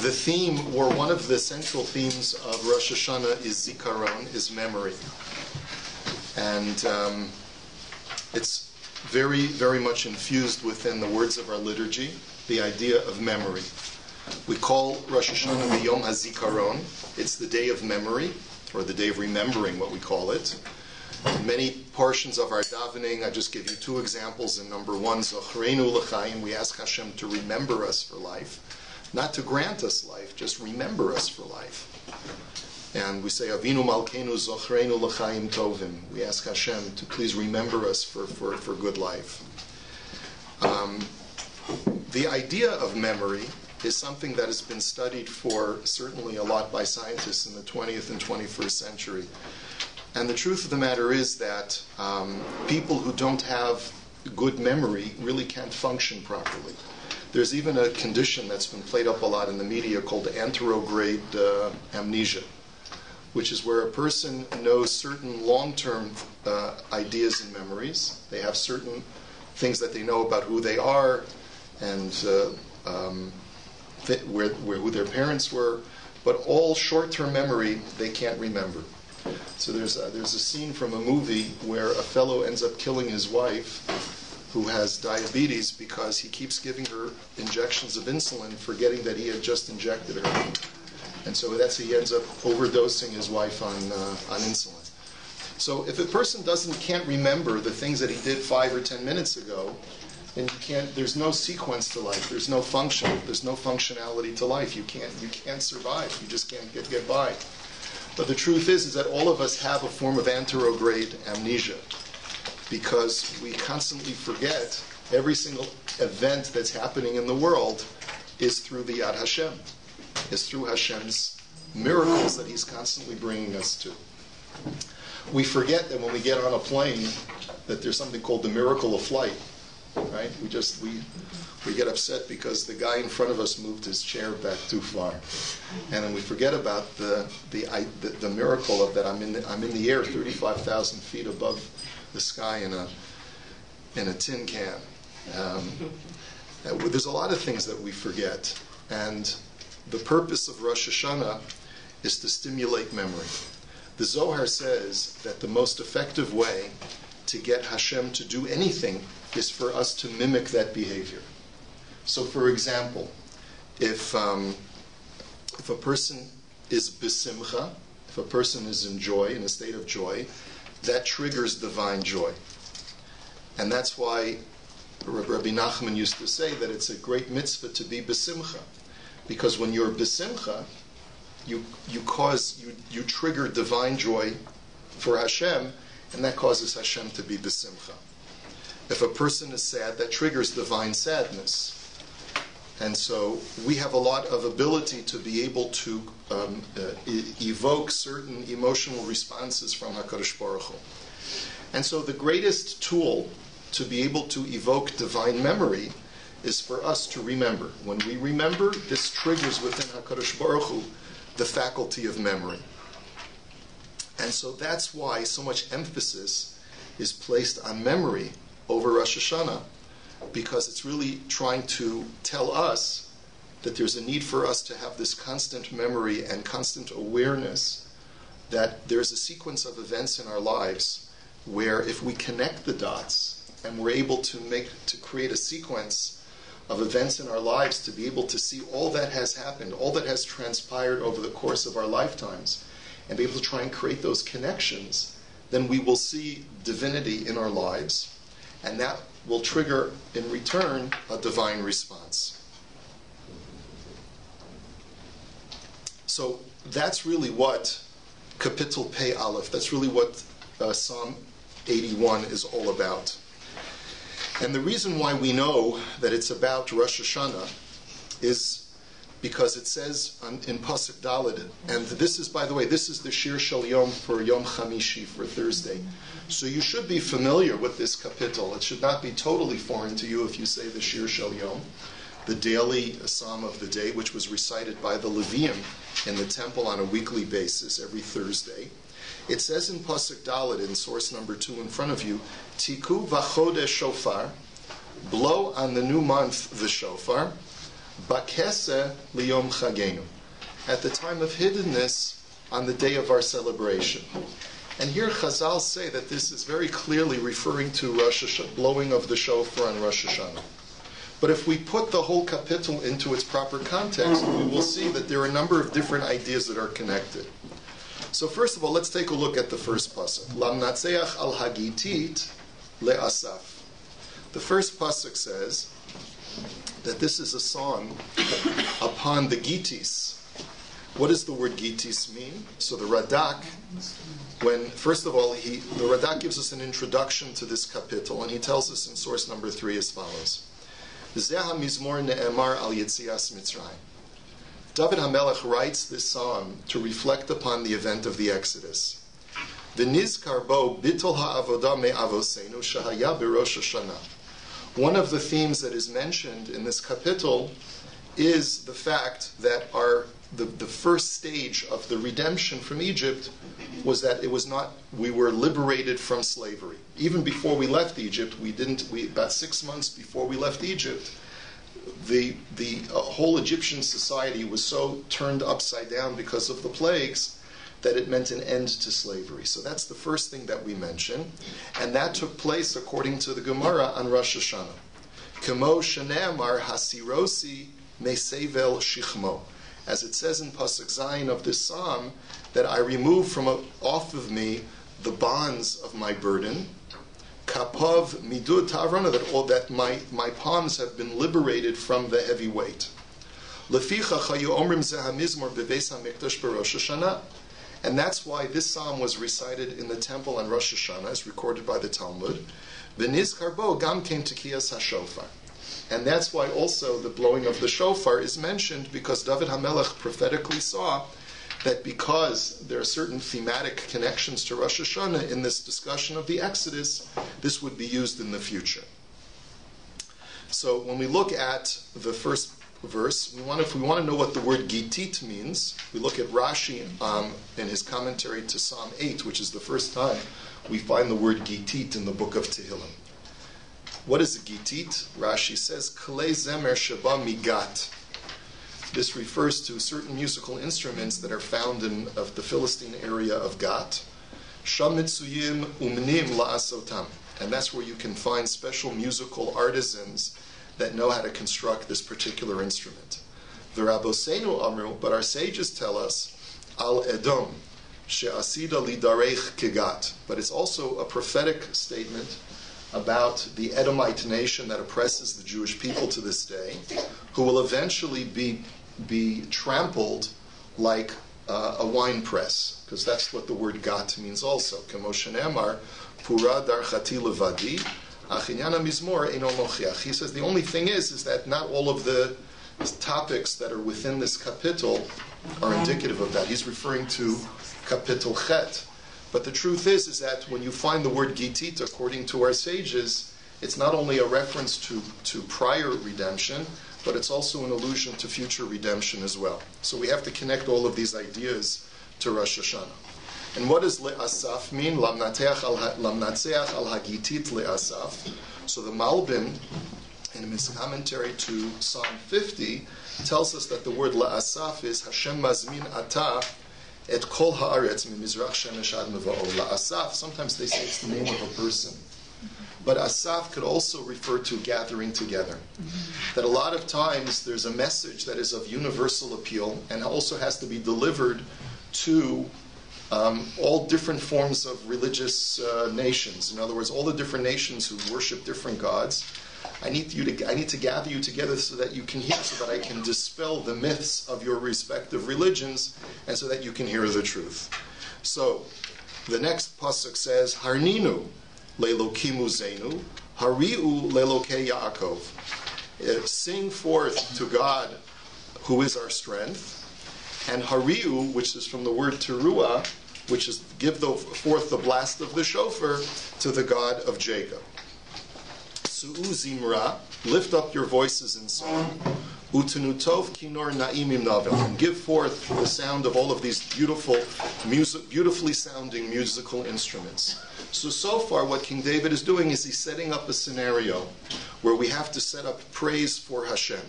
The theme, or one of the central themes of Rosh HaShana is zikaron, is memory. And it's very, very much infused within the words of our liturgy, the idea of memory. We call Rosh HaShana the Yom HaZikaron. It's the day of memory, or the day of remembering, what we call it. In many portions of our davening, I just give you two examples. In number one, Zochreinu L'chaim, we ask Hashem to remember us for life. Not to grant us life, just remember us for life. And we say, Avinu Malkeinu Zochreinu L'chaim Tovim. We ask Hashem to please remember us for good life. The idea of memory is something that has been studied for certainly a lot by scientists in the 20th and 21st century. And the truth of the matter is that people who don't have good memory really can't function properly. There's even a condition that's been played up a lot in the media called anterograde amnesia, which is where a person knows certain long-term ideas and memories. They have certain things that they know about who they are and who their parents were, but all short-term memory they can't remember. So there's a scene from a movie where a fellow ends up killing his wife who has diabetes because he keeps giving her injections of insulin, forgetting that he had just injected her. And so he ends up overdosing his wife on insulin. So if a person can't remember the things that he did 5 or 10 minutes ago, then there's no sequence to life. There's no function. There's no functionality to life. You can't survive. You just can't get by. But the truth is that all of us have a form of anterograde amnesia, because we constantly forget every single event that's happening in the world is through the Yad Hashem, is through Hashem's miracles that He's constantly bringing us to. We forget that when we get on a plane that there's something called the miracle of flight, right? We get upset because the guy in front of us moved his chair back too far, and then we forget about the miracle of that I'm in the air 35,000 feet above the sky in a tin can. There's a lot of things that we forget, and the purpose of Rosh Hashanah is to stimulate memory. The Zohar says that the most effective way to get Hashem to do anything is for us to mimic that behavior. So, for example, if a person is besimcha, if a person is in joy, in a state of joy, that triggers divine joy. And that's why Rabbi Nachman used to say that it's a great mitzvah to be besimcha, because when you're besimcha, you trigger divine joy for Hashem, and that causes Hashem to be besimcha. If a person is sad, that triggers divine sadness. And so we have a lot of ability to be able to evoke certain emotional responses from HaKadosh Baruch Hu. And so the greatest tool to be able to evoke divine memory is for us to remember. When we remember, this triggers within HaKadosh Baruch Hu the faculty of memory. And so that's why so much emphasis is placed on memory over Rosh Hashanah, because it's really trying to tell us that there's a need for us to have this constant memory and constant awareness that there's a sequence of events in our lives where if we connect the dots and we're able to create a sequence of events in our lives to be able to see all that has happened, all that has transpired over the course of our lifetimes, and be able to try and create those connections, then we will see divinity in our lives, and that will trigger, in return, a divine response. So that's really what Kapitel Pei Aleph, that's really what Psalm 81 is all about. And the reason why we know that it's about Rosh Hashanah is because it says in Pasuk Daled, and this is, by the way, this is the Shir Shel Yom for Yom Chamishi, for Thursday. So you should be familiar with this kapitel. It should not be totally foreign to you if you say the Shir Shel Yom, the daily psalm of the day, which was recited by the Leviim in the temple on a weekly basis every Thursday. It says in Pasuk Daled, in source number 2 in front of you, Tiku v'chodesh shofar, blow on the new month the shofar, bakese liyom chagenu, at the time of hiddenness on the day of our celebration. And here Chazal say that this is very clearly referring to blowing of the shofar on Rosh HaShana. But if we put the whole kapitel into its proper context, we will see that there are a number of different ideas that are connected. So first of all, let's take a look at the first pasuk. Lamnatseach al hagitit le'asaf. The first pasuk says that this is a song upon the gitis. What does the word gitis mean? So the Radak, first of all, the Radak gives us an introduction to this kapitel, and he tells us in source number 3 as follows. Zeh ha-mizmor ne'emar al Yetzias Mitzrayim. David HaMelech writes this psalm to reflect upon the event of the Exodus. V'nizkar bo bittul ha'avodah me'avoseinu shehaya b'Rosh HaShana. One of the themes that is mentioned in this kapitel is the fact that the first stage of the redemption from Egypt was that we were liberated from slavery. Even before we left Egypt, about 6 months before we left Egypt, the whole Egyptian society was so turned upside down because of the plagues that it meant an end to slavery. So that's the first thing that we mention, and that took place according to the Gemara on Rosh HaShana. Kemo shene'amar hasirosi mesevel shichmo. As it says in Pasuk Zayin of this psalm, that I remove from off of me the bonds of my burden. Kapav midud tavrona, that my palms have been liberated from the heavy weight. Leficha chayu omrim zeh hamizmor bebeis hamikdash b'Rosh HaShana. And that's why this psalm was recited in the temple on Rosh HaShana, as recorded by the Talmud. V'nizkar bo gam kein tekiyas hashofar. And that's why also the blowing of the shofar is mentioned, because David HaMelech prophetically saw that because there are certain thematic connections to Rosh Hashanah in this discussion of the Exodus, this would be used in the future. So when we look at the first verse, if we want to know what the word gitit means, we look at Rashi in his commentary to Psalm 8, which is the first time we find the word gitit in the book of Tehillim. What is a gitit? Rashi says, Klei zemer sheba migat. This refers to certain musical instruments that are found in the Philistine area of Gat. Shamitzuyim umnim la'asotam. And that's where you can find special musical artisans that know how to construct this particular instrument. V'rabosenu amru, but our sages tell us, al Edom, she'asida lidarech kegat. But it's also a prophetic statement about the Edomite nation that oppresses the Jewish people to this day, who will eventually be trampled like a wine press, because that's what the word gat means also. Kemo shene'amar, pura darchati levadi, achinyana mizmor eino mochiach. He says the only thing is that not all of the topics that are within this kapitel are indicative of that. He's referring to kapitel chet. But the truth is that when you find the word gitit, according to our sages, it's not only a reference to prior redemption, but it's also an allusion to future redemption as well. So we have to connect all of these ideas to Rosh Hashanah. And what does le'asaf mean? Lamnatseach al hagitit le'asaf. So the Malbim, in his commentary to Psalm 50, tells us that the word le'asaf is Hashem mazmin atah et kol haaretz mimizrach shemesh ad meva'o. La'asaf, sometimes they say it's the name of a person. But asaf could also refer to gathering together. That a lot of times there's a message that is of universal appeal and also has to be delivered to all different forms of religious nations. In other words, all the different nations who worship different gods. I need to gather you together so that you can hear, so that I can dispel the myths of your respective religions, and so that you can hear the truth. So, the next pasuk says, Harninu le'lokimu zenu, hari'u le'lokei Yaakov. Sing forth to God, who is our strength, and hari'u, which is from the word teruah, which is give forth the blast of the shofar to the God of Jacob. Su'u zimra, lift up your voices in song. Utenutov kinor na'imim navel, and give forth the sound of all of these beautifully sounding musical instruments. So far what King David is doing is he's setting up a scenario where we have to set up praise for Hashem.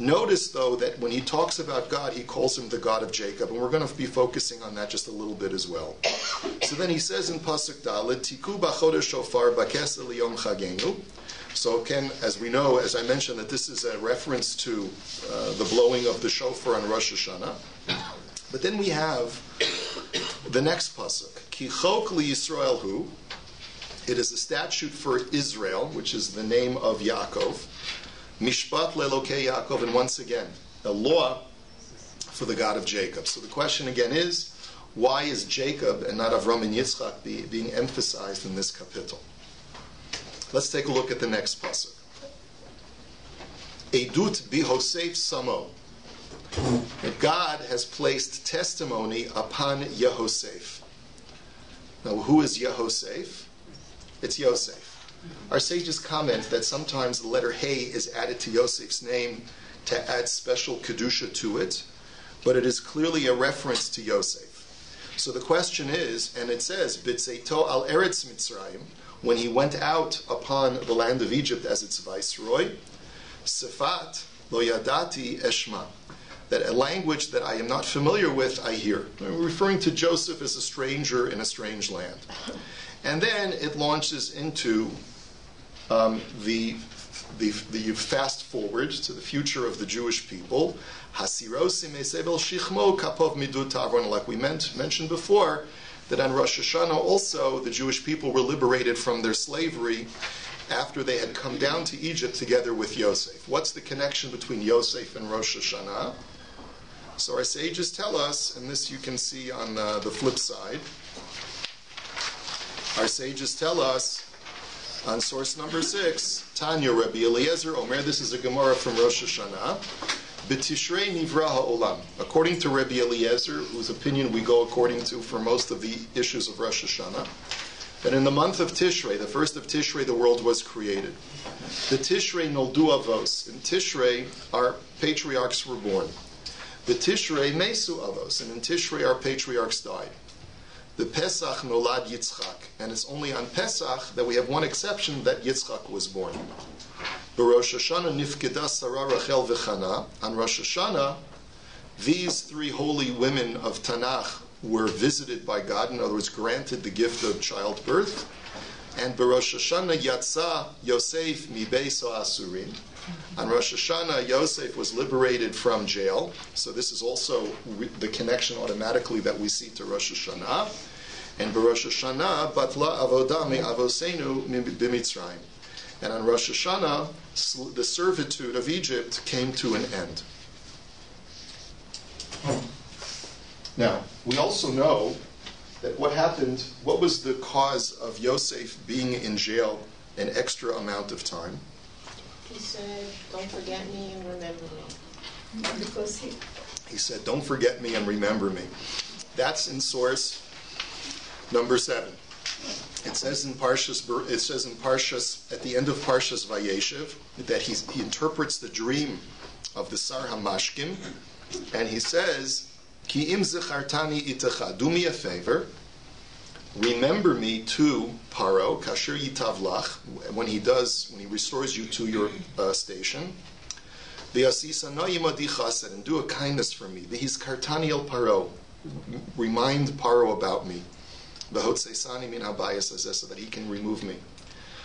Notice, though, that when he talks about God, he calls him the God of Jacob, and we're going to be focusing on that just a little bit as well. So then he says in Pasuk Dalet, Tiku b'chodesh shofar b'kesel liyom chagenu. So again, as we know, as I mentioned, that this is a reference to the blowing of the shofar on Rosh HaShana. But then we have the next pasuk, Ki chok liYisrael hu. It is a statute for Israel, which is the name of Yaakov. Mishpat leLokei Yaakov, and once again, a law for the God of Jacob. So the question again is, why is Jacob and not Avram and Yitzchak being emphasized in this kapitel? Let's take a look at the next pasuk. Edut bihosef samo. God has placed testimony upon Yehosef. Now, who is Yehosef? It's Yosef. Our sages comment that sometimes the letter Hey is added to Yosef's name to add special kedusha to it, but it is clearly a reference to Yosef. So the question is, and it says, B'tzeito al Eretz Mitzrayim, when he went out upon the land of Egypt as its viceroy, Sefat lo yadati eshma, that a language that I am not familiar with, I hear. We're referring to Joseph as a stranger in a strange land. And then it launches into the fast forward to the future of the Jewish people. Hasirosim esebel shichmo kapov midut tavron, like we mentioned before, that on Rosh HaShana also the Jewish people were liberated from their slavery after they had come down to Egypt together with Yosef. What's the connection between Yosef and Rosh HaShana? So our sages tell us, and this you can see on the flip side, our sages tell us on source number 6, Tanya Rabbi Eliezer Omer, this is a Gemara from Rosh Hashanah, B'tishrei nivra ha'olam. According to Rabbi Eliezer, whose opinion we go according to for most of the issues of Rosh Hashanah, that in the month of Tishrei, the first of Tishrei, the world was created. The Tishrei noldu avos. In Tishrei, our patriarchs were born. The Tishrei mesu avos, and in Tishrei our patriarchs died. The Pesach nolad Yitzchak, and it's only on Pesach that we have one exception, that Yitzchak was born. Rosh HaShana nifkeda Sarah Rachel ve-Chana. On Rosh HaShana, these three holy women of Tanakh were visited by God, in other words, granted the gift of childbirth. And Rosh HaShana yatsa Yosef mi beis ha'asurim. On Rosh Hashanah, Yosef was liberated from jail. So this is also the connection automatically that we see to Rosh Hashanah. And Rosh Hashanah, batla avodah mi avosenu b'Mitzrayim. And on Rosh Hashanah, the servitude of Egypt came to an end. Now, we also know that what was the cause of Yosef being in jail an extra amount of time? He said, don't forget me and remember me. Because he said, don't forget me and remember me. That's in source number 7. It says in Parshas, at the end of Parshas Vayeshev, that he interprets the dream of the Sar HaMashkim, and he says, Ki im zechartani itecha, do me a favor, remember me to Paro, kasher yitavlach, when he restores you to your station, v'yasisa no yimadi chased, and do a kindness for me, v'his kartani el Paro, remind Paro about me, v'hotzeisani min habayis hazeh, so that he can remove me.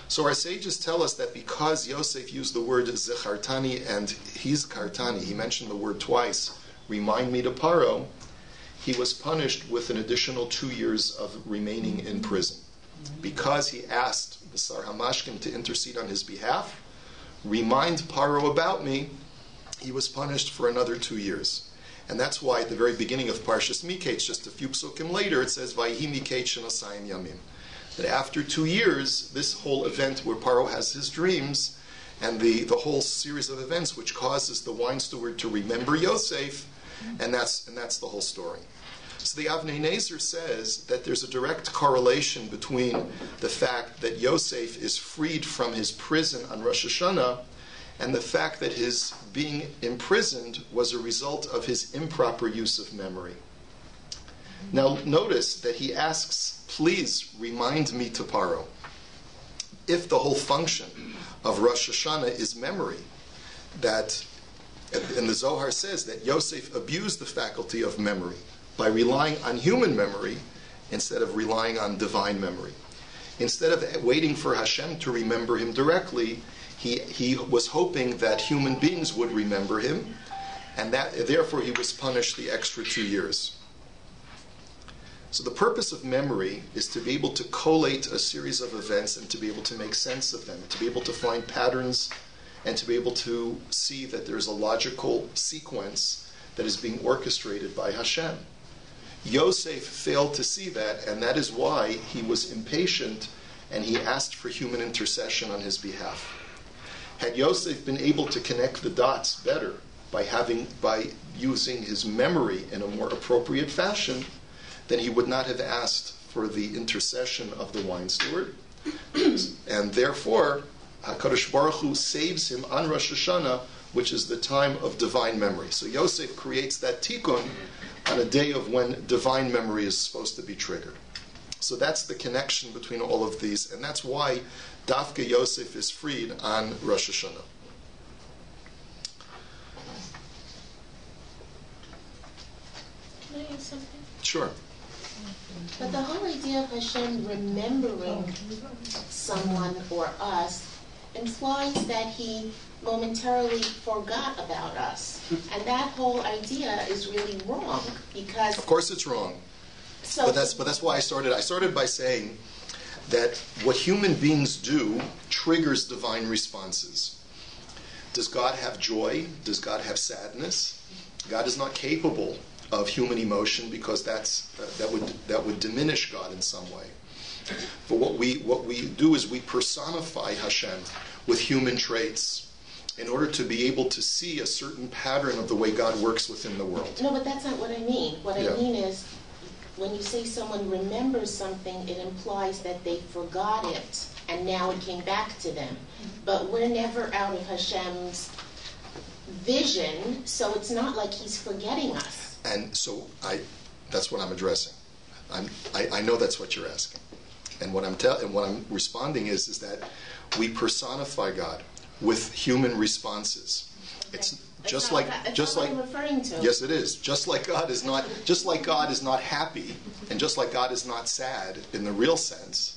So our sages tell us that because Yosef used the word zechartani and his kartani, he mentioned the word twice, remind me to Paro, he was punished with an additional 2 years of remaining in prison. Because he asked the Sar HaMashkim to intercede on his behalf, remind Paro about me, he was punished for another 2 years. And that's why at the very beginning of Parshas Miketz, just a few psukim later, it says, Vayhi Miketz shenasayim yamim. That after 2 years, this whole event where Paro has his dreams, and the whole series of events which causes the wine steward to remember Yosef, and that's the whole story. So the Avnei Nezer says that there's a direct correlation between the fact that Yosef is freed from his prison on Rosh Hashanah and the fact that his being imprisoned was a result of his improper use of memory. Now notice that he asks, please remind me to Paro. If the whole function of Rosh Hashanah is memory, that And the Zohar says that Yosef abused the faculty of memory by relying on human memory instead of relying on divine memory. Instead of waiting for Hashem to remember him directly, he was hoping that human beings would remember him, and that therefore he was punished the extra 2 years. So the purpose of memory is to be able to collate a series of events and to be able to make sense of them, to be able to find patterns, and to be able to see that there's a logical sequence that is being orchestrated by Hashem. Yosef failed to see that, and that is why he was impatient and he asked for human intercession on his behalf. Had Yosef been able to connect the dots better by using his memory in a more appropriate fashion, then he would not have asked for the intercession of the wine steward. And therefore, HaKadosh Baruch Hu saves him on Rosh Hashanah, which is the time of divine memory. So Yosef creates that tikkun on a day of when divine memory is supposed to be triggered. So that's the connection between all of these, and that's why Dafka Yosef is freed on Rosh Hashanah. Can I ask something? Sure. But the whole idea of Hashem remembering someone or us implies that he momentarily forgot about us. And that whole idea is really wrong, because... Of course it's wrong. But that's why I started. I started by saying that what human beings do triggers divine responses. Does God have joy? Does God have sadness? God is not capable of human emotion because that would diminish God in some way. But what we do is we personify Hashem with human traits in order to be able to see a certain pattern of the way God works within the world. No, but that's not what I mean. What I mean is, when you say someone remembers something, it implies that they forgot it, and now it came back to them. But we're never out of Hashem's vision, so it's not like he's forgetting us. And so that's what I'm addressing. I know that's what you're asking. And what I'm responding is that we personify God with human responses. It's just like what I'm referring to. Yes, it is. Just like God is not happy, and just like God is not sad in the real sense.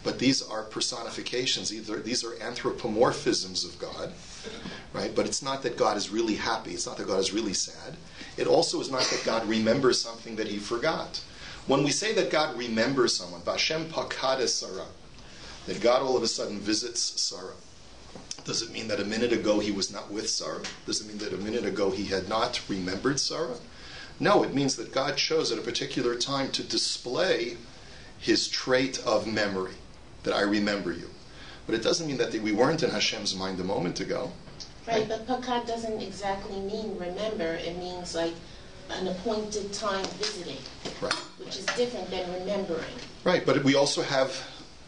But these are personifications. These are anthropomorphisms of God, right? But it's not that God is really happy. It's not that God is really sad. It also is not that God remembers something that he forgot. When we say that God remembers someone, Vashem pakad Sarah, that God all of a sudden visits Sarah, does it mean that a minute ago he was not with Sarah? Does it mean that a minute ago he had not remembered Sarah? No, it means that God chose at a particular time to display his trait of memory, that I remember you. But it doesn't mean that we weren't in Hashem's mind a moment ago. Right, but pakad doesn't exactly mean remember. It means like an appointed time visiting, right, which is different than remembering. Right, but we also have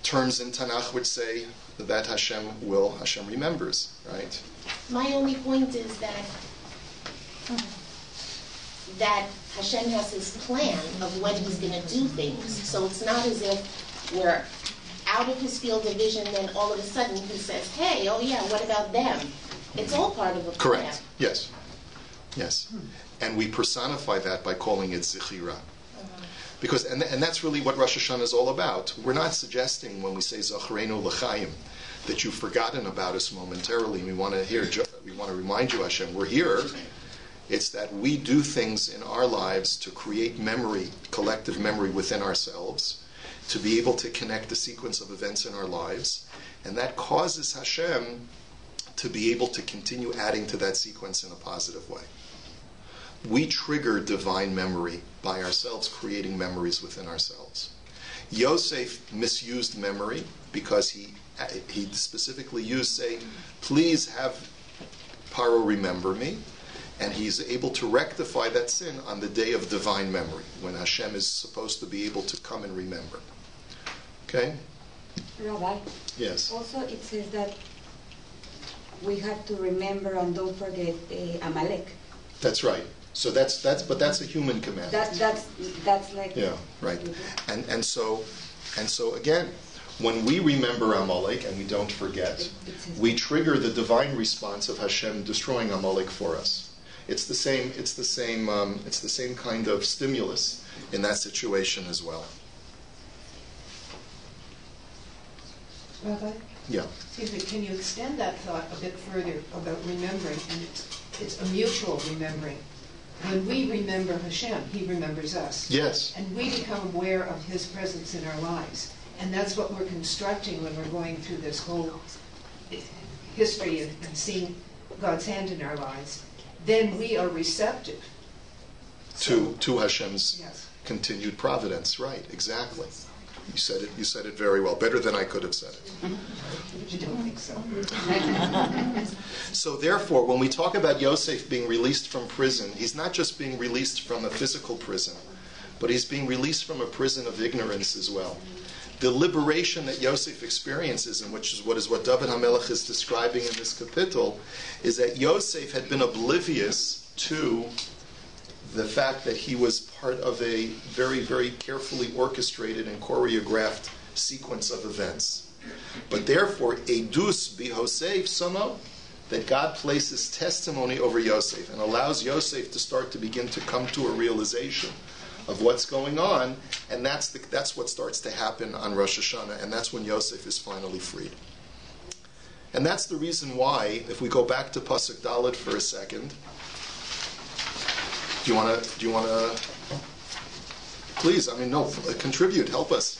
terms in Tanakh which say that Hashem remembers, right? My only point is that Hashem has his plan of when he's going to do things. So it's not as if we're out of his field of vision, then all of a sudden he says, hey, oh yeah, what about them? It's all part of a plan. Correct, yes. And we personify that by calling it Zechira. Because, and that's really what Rosh Hashanah is all about. We're not suggesting when we say Zachrenu L'chaim that you've forgotten about us momentarily. We want to remind you, Hashem, we're here. It's that we do things in our lives to create memory, collective memory within ourselves, to be able to connect the sequence of events in our lives, and that causes Hashem to be able to continue adding to that sequence in a positive way. We trigger divine memory by ourselves creating memories within ourselves. Yosef misused memory because he specifically used saying, please have Paro remember me, and he's able to rectify that sin on the day of divine memory, when Hashem is supposed to be able to come and remember. Okay? Rabbi? Yes. Also it says that we have to remember and don't forget Amalek. That's right. So that's a human command. That's like right. And so again, When we remember Amalek and we don't forget, we trigger the divine response of Hashem destroying Amalek for us. It's the same kind of stimulus in that situation as well. Rabbi? Yeah. Excuse me, can you extend that thought a bit further about remembering? And it's a mutual remembering. When we remember Hashem, He remembers us. Yes. And we become aware of His presence in our lives. And that's what we're constructing when we're going through this whole history and seeing God's hand in our lives. Then we are receptive To Hashem's yes. continued providence. Right, exactly. You said it very well. Better than I could have said it. You don't think so? So therefore, when we talk about Yosef being released from prison, he's not just being released from a physical prison, but he's being released from a prison of ignorance as well. The liberation that Yosef experiences, and which is what David HaMelech is describing in this kapitel, is that Yosef had been oblivious to the fact that he was part of a very, very carefully orchestrated and choreographed sequence of events. But therefore, Edus bihosef samo, that God places testimony over Yosef and allows Yosef to start to begin to come to a realization of what's going on, and that's what starts to happen on Rosh HaShana, and that's when Yosef is finally freed. And that's the reason why, if we go back to Pasuk Dalet for a second, do you want to, please, contribute, help us.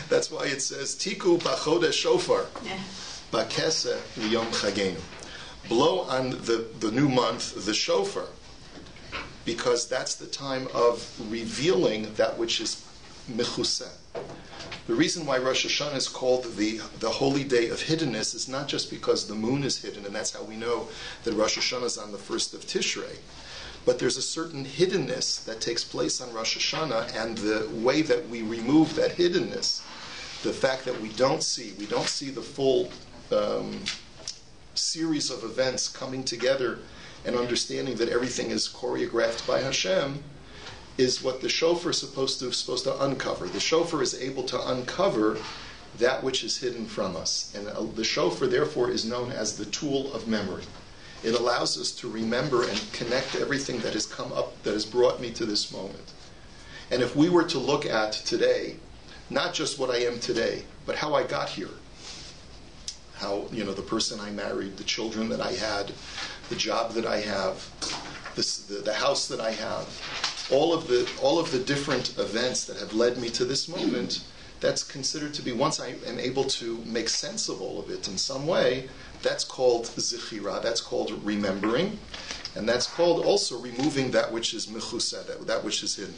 That's why it says, Tiku b'chodesh shofar, b'keseh liyom chagenu. Blow on the new month, the shofar, because that's the time of revealing that which is mechuseh. The reason why Rosh Hashanah is called the holy day of hiddenness is not just because the moon is hidden, and that's how we know that Rosh Hashanah is on the 1st of Tishrei. But there's a certain hiddenness that takes place on Rosh Hashanah, and the way that we remove that hiddenness, the fact that we don't see the full series of events coming together and understanding that everything is choreographed by Hashem, is what the shofar is supposed to uncover. The shofar is able to uncover that which is hidden from us. And the shofar, therefore, is known as the tool of memory. It allows us to remember and connect everything that has come up, that has brought me to this moment. And if we were to look at today, not just what I am today, but how I got here, how, the person I married, the children that I had, the job that I have, the house that I have, all of the different events that have led me to this moment, that's considered to be, once I am able to make sense of all of it in some way, that's called zichira, that's called remembering, and that's called also removing that which is mechuseh, that which is hidden.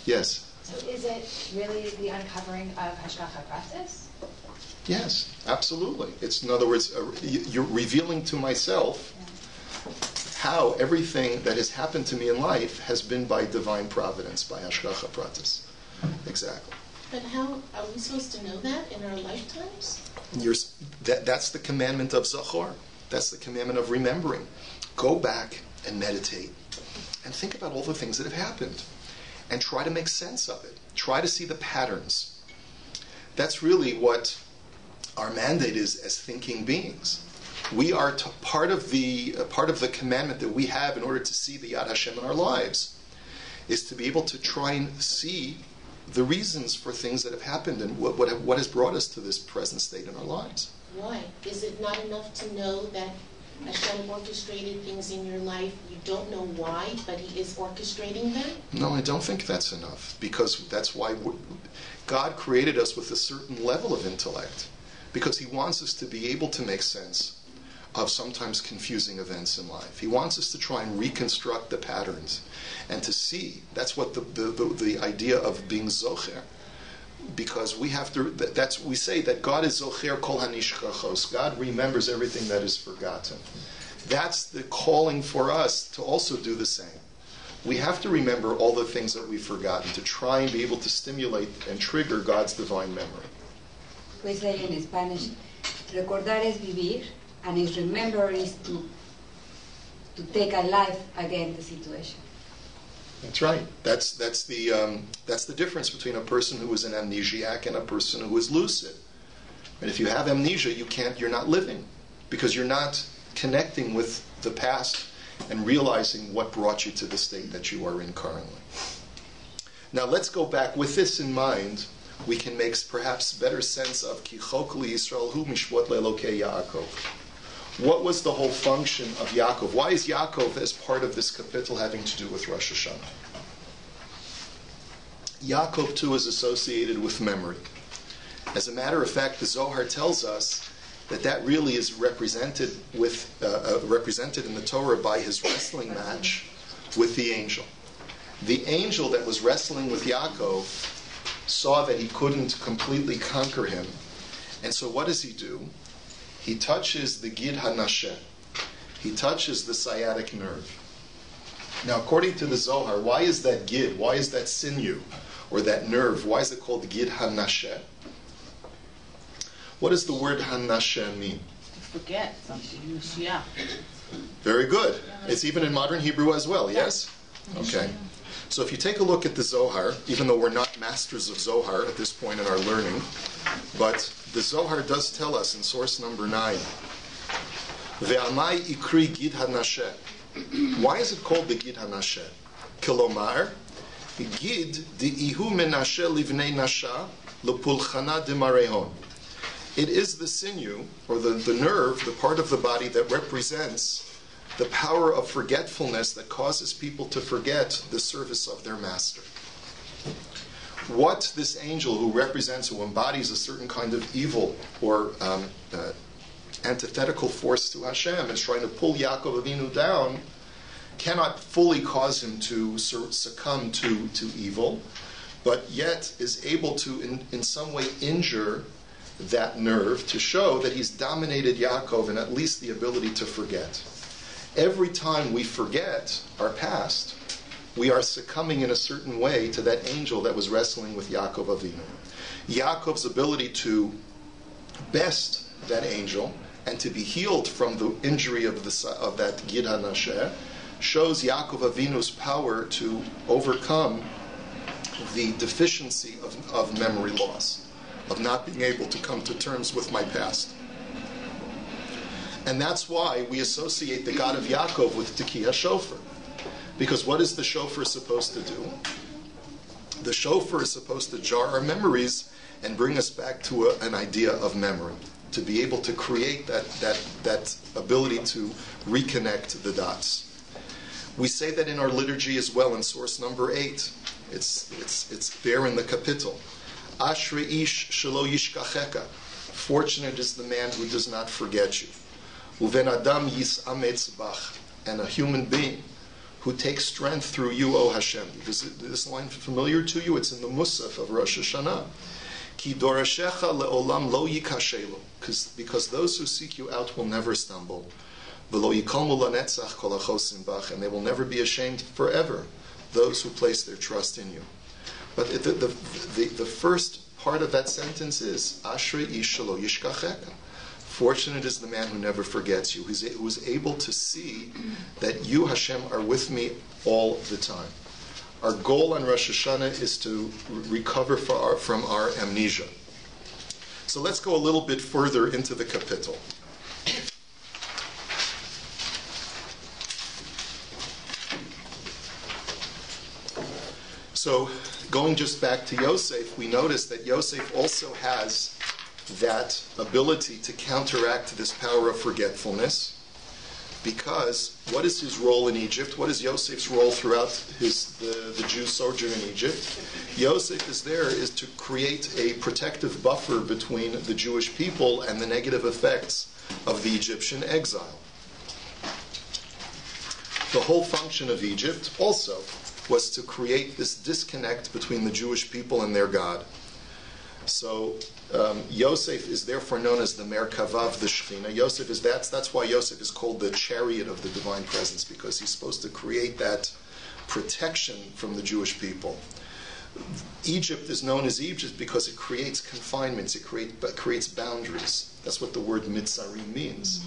Yes? So is it really the uncovering of hashgacha pratis? Yes, absolutely. It's, in other words, you're revealing to myself how everything that has happened to me in life has been by divine providence, by hashgacha pratis. Exactly. But how are we supposed to know that in our lifetimes? That's the commandment of Zachor. That's the commandment of remembering. Go back and meditate and think about all the things that have happened and try to make sense of it. Try to see the patterns. That's really what our mandate is as thinking beings. We are part of the commandment that we have in order to see the Yad Hashem in our lives is to be able to try and see the reasons for things that have happened and what has brought us to this present state in our lives. Why? Is it not enough to know that Hashem orchestrated things in your life? You don't know why, but He is orchestrating them? No, I don't think that's enough, because that's why God created us with a certain level of intellect, because He wants us to be able to make sense of sometimes confusing events in life. He wants us to try and reconstruct the patterns and to see. That's what the idea of being zocher, because we have to. We say that God is zocher kol hanishchachos. God remembers everything that is forgotten. That's the calling for us to also do the same. We have to remember all the things that we've forgotten to try and be able to stimulate and trigger God's divine memory. We say in Spanish, recordar es vivir, and is remember is to take alive again the situation. That's right. That's the difference between a person who is an amnesiac and a person who is lucid. And if you have amnesia, you're not living, because you're not connecting with the past and realizing what brought you to the state that you are in currently. Now let's go back. With this in mind, we can make perhaps better sense of Ki chok li Yisrael hu mishpot le'elokei Yaakov. What was the whole function of Yaakov? Why is Yaakov, as part of this kapitel, having to do with Rosh HaShana? Yaakov, too, is associated with memory. As a matter of fact, the Zohar tells us that really is represented in the Torah by his wrestling match with the angel. The angel that was wrestling with Yaakov saw that he couldn't completely conquer him. And so what does he do? He touches the Gid HaNasheh. He touches the sciatic nerve. Now, according to the Zohar, why is that Gid, why is that sinew, or that nerve, why is it called the Gid HaNasheh? What does the word HaNasheh mean? Forget something. Yeah. Very good. It's even in modern Hebrew as well, yes? Okay. So if you take a look at the Zohar, even though we're not masters of Zohar at this point in our learning, but the Zohar does tell us in source number 9, Ve'amai ikri Gid HaNasheh. Why is it called the Gid HaNasheh? Kilomar, Gid di'ihu menasheh livnei nasha lepulchana demarehon. It is the sinew, or the nerve, the part of the body that represents the power of forgetfulness that causes people to forget the service of their master. What this angel who embodies a certain kind of evil or antithetical force to Hashem is trying to pull Yaakov Avinu down, cannot fully cause him to succumb to evil, but yet is able to in some way injure that nerve to show that he's dominated Yaakov in at least the ability to forget. Every time we forget our past, we are succumbing in a certain way to that angel that was wrestling with Yaakov Avinu. Yaakov's ability to best that angel and to be healed from the injury of that Gid HaNasheh shows Yaakov Avinu's power to overcome the deficiency of memory loss, of not being able to come to terms with my past. And that's why we associate the God of Yaakov with Tekiah Shofar. Because what is the shofar supposed to do? The shofar is supposed to jar our memories and bring us back to an idea of memory, to be able to create that ability to reconnect the dots. We say that in our liturgy as well in source number 8. It's there in the kapitel. Ashrei ish shelo yishkacheka. Fortunate is the man who does not forget you. Uven adam yisametz bach. And a human being who takes strength through you, O Hashem. Is this line familiar to you? It's in the Musaf of Rosh HaShana. Ki dorashecha le'olam lo yikashelu. Because those who seek you out will never stumble. V'lo yikolmu lanetzach kol hachosim bach. And they will never be ashamed forever, those who place their trust in you. But the first part of that sentence is, Ashrei ish shelo yishkacheka. Fortunate is the man who never forgets you, who is able to see that you, Hashem, are with me all the time. Our goal on Rosh Hashanah is to recover from our amnesia. So let's go a little bit further into the kapitel. So going just back to Yosef, we notice that Yosef also has that ability to counteract this power of forgetfulness, because what is his role in Egypt? What is Yosef's role throughout the Jews' sojourn in Egypt? Yosef is to create a protective buffer between the Jewish people and the negative effects of the Egyptian exile. The whole function of Egypt also was to create this disconnect between the Jewish people and their God. So Yosef is therefore known as the Merkavav, the Shechina. That's why Yosef is called the chariot of the divine presence, because he's supposed to create that protection from the Jewish people. Egypt is known as Egypt because it creates confinements, it creates boundaries. That's what the word Mitzarim means.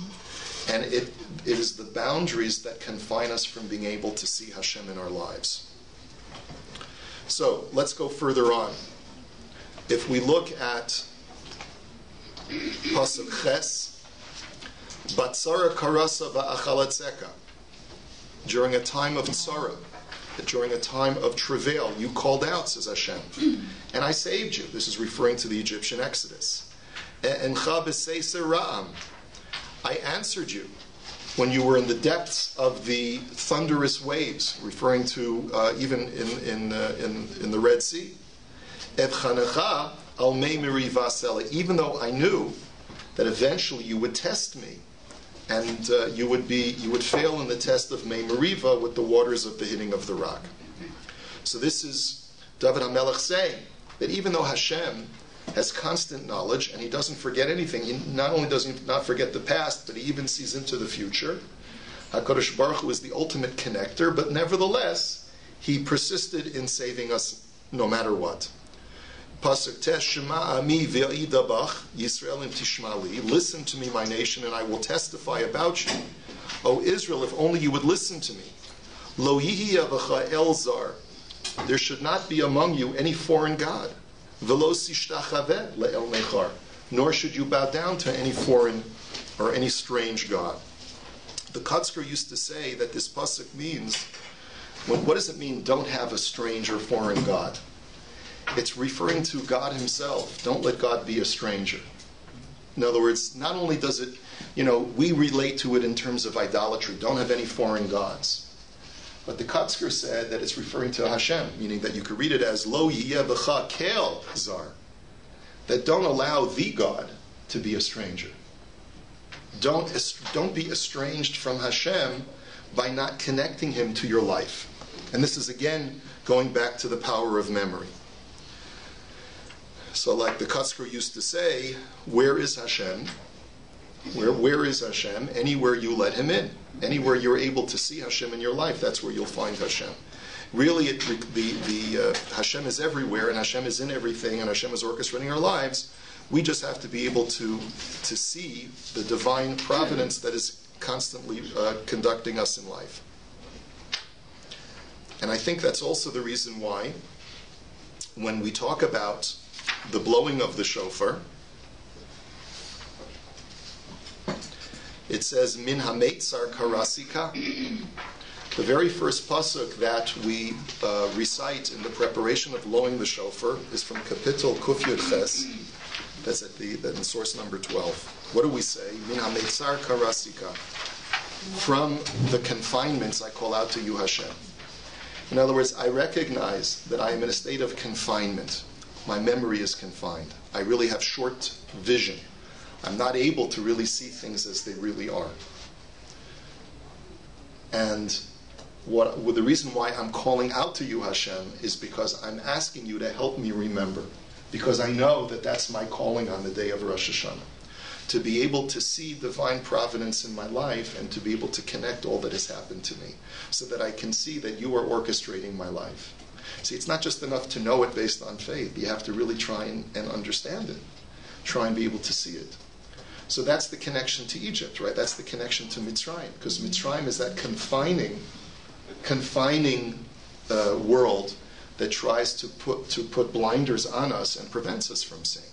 And it is the boundaries that confine us from being able to see Hashem in our lives. So let's go further on. If we look at Pasuk Ches, Batsara karasa va'achalatzeka, during a time of tzara, during a time of travail, you called out, says Hashem, and I saved you. This is referring to the Egyptian Exodus. Encha b'seiser ra'am, I answered you when you were in the depths of the thunderous waves, referring to even in the Red Sea. Evchanecha al mei meri vasela, even though I knew that eventually you would test me, and you would fail in the test of Mei Meriva with the waters of the hitting of the rock. So this is David HaMelech saying that even though Hashem has constant knowledge and he doesn't forget anything, he not only does he not forget the past, but he even sees into the future. HaKadosh Baruch Hu is the ultimate connector, but nevertheless, he persisted in saving us no matter what. Pasuk Tes Shema Ami ve'idabach Yisrael im tishmali. Listen to me, my nation, and I will testify about you. O Israel, if only you would listen to me. Lo yihya b'cha el zar. There should not be among you any foreign god. V'lo sishtachaveh le'el nechar. Nor should you bow down to any foreign or any strange god. The Kotzker used to say that this pasuk means, what does it mean, don't have a strange or foreign god? It's referring to God himself. Don't let God be a stranger. In other words, not only does it, we relate to it in terms of idolatry. Don't have any foreign gods. But the Kotzker said that it's referring to Hashem, meaning that you could read it as Lo yiyeh b'cha kel zar. That don't allow the God to be a stranger. Don't be estranged from Hashem by not connecting him to your life. And this is again going back to the power of memory. So like the Kotzker used to say, where is Hashem? Where is Hashem? Anywhere you let him in. Anywhere you're able to see Hashem in your life, that's where you'll find Hashem. Really, Hashem is everywhere, and Hashem is in everything, and Hashem is orchestrating our lives. We just have to be able to see the divine providence that is constantly conducting us in life. And I think that's also the reason why, when we talk about the blowing of the shofar, it says, Min ha-meitzar karasika. The very first pasuk that we recite in the preparation of blowing the shofar is from Kapitel Kuf Yud Ches. That's in source number 12. What do we say? Min ha-meitzar karasika. From the confinements I call out to you, Hashem. In other words, I recognize that I am in a state of confinement. My memory is confined. I really have short vision. I'm not able to really see things as they really are. And the reason why I'm calling out to you, Hashem, is because I'm asking you to help me remember. Because I know that that's my calling on the day of Rosh HaShana. To be able to see divine providence in my life and to be able to connect all that has happened to me so that I can see that you are orchestrating my life. See, it's not just enough to know it based on faith. You have to really try and understand it. Try and be able to see it. So that's the connection to Egypt, right? That's the connection to Mitzrayim. Because Mitzrayim is that confining world that tries to put blinders on us and prevents us from seeing.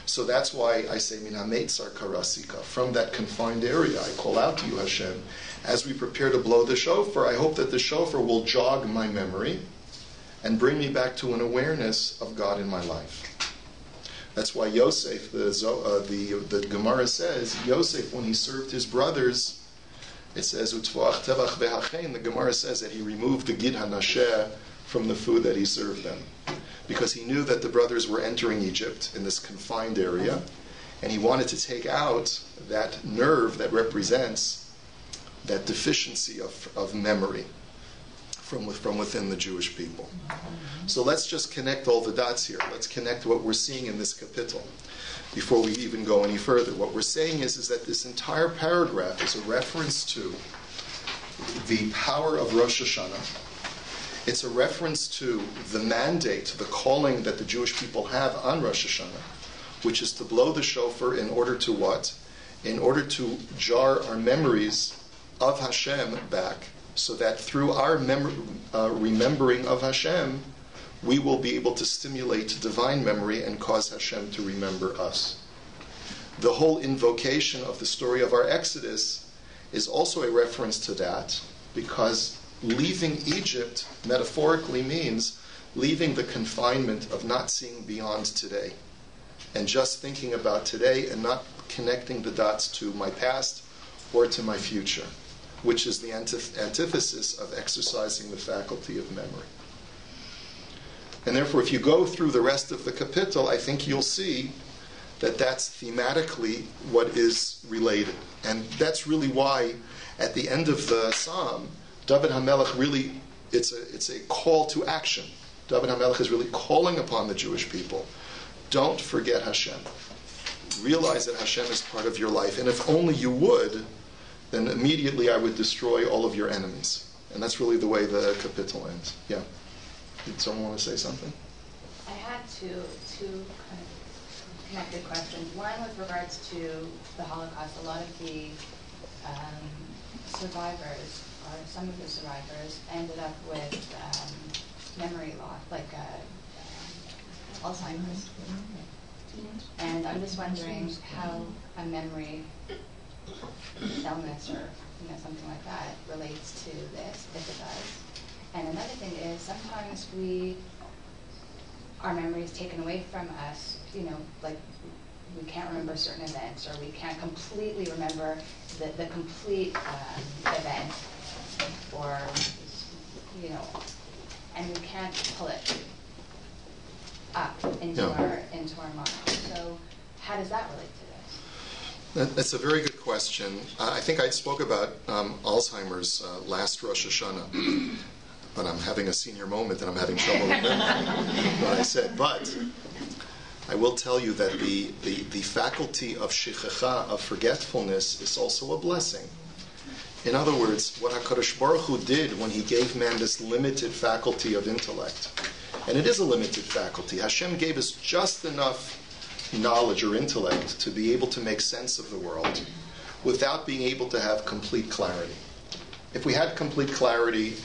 So that's why I say, Min ha-meitzar karasika. From that confined area, I call out to you, Hashem. As we prepare to blow the shofar, I hope that the shofar will jog my memory and bring me back to an awareness of God in my life. That's why Yosef, the Gemara says, Yosef, when he served his brothers, it says, Utvach tevach behachein, the Gemara says that he removed the gid hanasheh from the food that he served them. Because he knew that the brothers were entering Egypt in this confined area, and he wanted to take out that nerve that represents that deficiency of memory from within the Jewish people. So let's just connect all the dots here. Let's connect what we're seeing in this kapitel before we even go any further. What we're saying is that this entire paragraph is a reference to the power of Rosh HaShana. It's a reference to the mandate, the calling that the Jewish people have on Rosh HaShana, which is to blow the shofar in order to what? In order to jar our memories of Hashem back so that through our remembering of Hashem, we will be able to stimulate divine memory and cause Hashem to remember us. The whole invocation of the story of our Exodus is also a reference to that, because leaving Egypt metaphorically means leaving the confinement of not seeing beyond today and just thinking about today and not connecting the dots to my past or to my future, which is the antithesis of exercising the faculty of memory. And therefore, if you go through the rest of the kapitel, I think you'll see that that's thematically what is related. And that's really why, at the end of the psalm, David HaMelech really, it's a call to action. David HaMelech is really calling upon the Jewish people. Don't forget Hashem. Realize that Hashem is part of your life. And if only you would, then immediately I would destroy all of your enemies. And that's really the way the kapitel ends. Yeah. Did someone want to say something? I had two kind of connected questions. One with regards to the Holocaust. A lot of the survivors, or some of the survivors, ended up with memory loss, like Alzheimer's. And I'm just wondering how a memory illness or something like that relates to this, if it does. And another thing is sometimes our memory is taken away from us, like we can't remember certain events, or we can't completely remember the complete event, or, and we can't pull it up into our mind. So how does that relate to this? That's a very good question. I think I spoke about Alzheimer's last Rosh HaShana, but I'm having a senior moment and I'm having trouble remembering what I said. But I will tell you that the faculty of shichacha, of forgetfulness, is also a blessing. In other words, what HaKadosh Baruch Hu did when He gave man this limited faculty of intellect, and it is a limited faculty. Hashem gave us just enough knowledge or intellect to be able to make sense of the world without being able to have complete clarity. If we had complete clarity,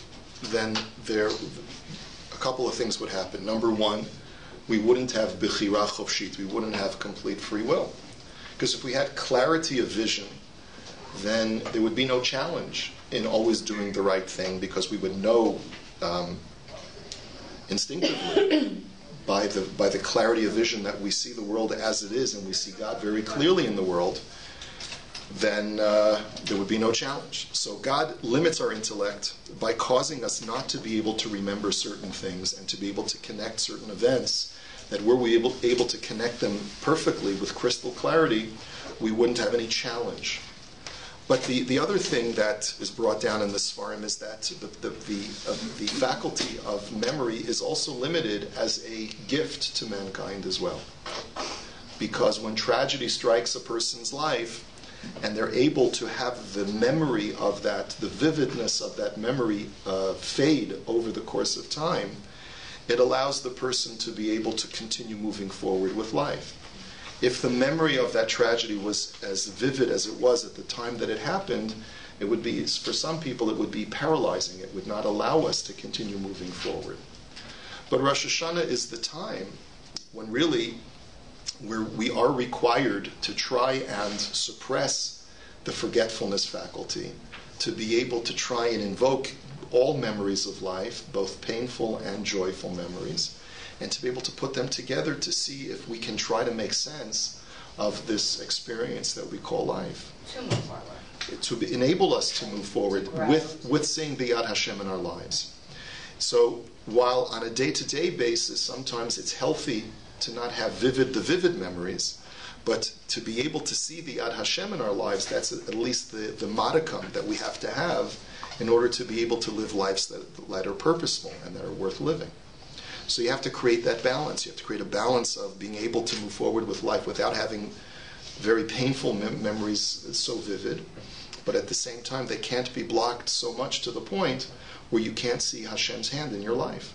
then a couple of things would happen. Number one, we wouldn't have bechira chofshit, we wouldn't have complete free will. Because if we had clarity of vision, then there would be no challenge in always doing the right thing, because we would know instinctively by the clarity of vision that we see the world as it is, and we see God very clearly in the world, then there would be no challenge. So God limits our intellect by causing us not to be able to remember certain things and to be able to connect certain events, that were we able to connect them perfectly with crystal clarity, we wouldn't have any challenge. But the other thing that is brought down in the Svarim is that the faculty of memory is also limited as a gift to mankind as well. Because when tragedy strikes a person's life, and they're able to have the memory of that, the vividness of that memory fade over the course of time, it allows the person to be able to continue moving forward with life. If the memory of that tragedy was as vivid as it was at the time that it happened, it would be, for some people, it would be paralyzing. It would not allow us to continue moving forward. But Rosh Hashanah is the time when really we are required to try and suppress the forgetfulness faculty, to be able to try and invoke all memories of life, both painful and joyful memories, and to be able to put them together to see if we can try to make sense of this experience that we call life. To move forward. To enable us to move forward with seeing B'yad Hashem in our lives. So while on a day-to-day basis, sometimes it's healthy to not have vivid memories, but to be able to see the Yad Hashem in our lives, that's at least the modicum that we have to have in order to be able to live lives that are purposeful and that are worth living. So you have to create that balance. You have to create a balance of being able to move forward with life without having very painful memories so vivid, but at the same time they can't be blocked so much to the point where you can't see Hashem's hand in your life.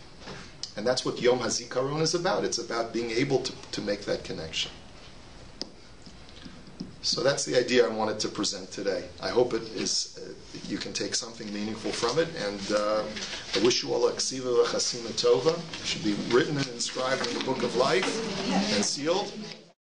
And that's what Yom HaZikaron is about. It's about being able to make that connection. So that's the idea I wanted to present today. I hope it is you can take something meaningful from it, and I wish you all a ksiva ve-chatima tova. It should be written and inscribed in the book of life and sealed.